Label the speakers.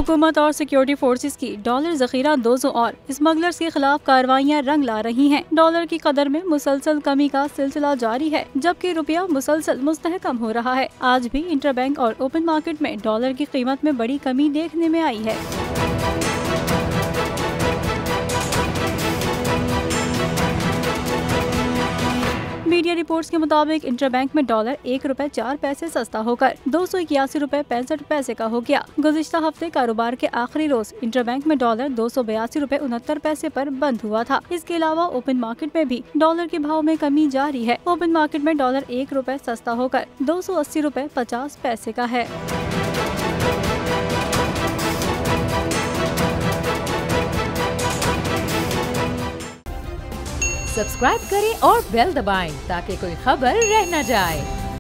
Speaker 1: हुकूमत और security forces की डॉलर जखीरा 200 और स्मगलर्स के खिलाफ कार्रवाइयां रंग ला रही हैं। डॉलर की कदर में मुसलसल कमी का सिलसिला जारी है, जबकि रुपया मुसलसल मुस्तहकम हो रहा है। आज भी इंटरबैंक और ओपन मार्केट में डॉलर की कीमत में बड़ी कमी देखने में आई है। मीडिया रिपोर्ट्स के मुताबिक इंटरबैंक में डॉलर ₹1.04 सस्ता होकर 281 रुपए 65 पैसे का हो गया। गुज़िश्ता हफ्ते कारोबार के आखिरी रोज इंटरबैंक में डॉलर 282 रुपए 69 पैसे पर बंद हुआ था। इसके अलावा ओपन मार्केट में भी डॉलर के भाव में कमी जारी है। ओपन मार्केट में डॉलर ₹1 सस्ता होकर 280 रुपए 50 पैसे का है।
Speaker 2: सब्सक्राइब करें और बेल दबाएं ताकि कोई खबर रह न जाए।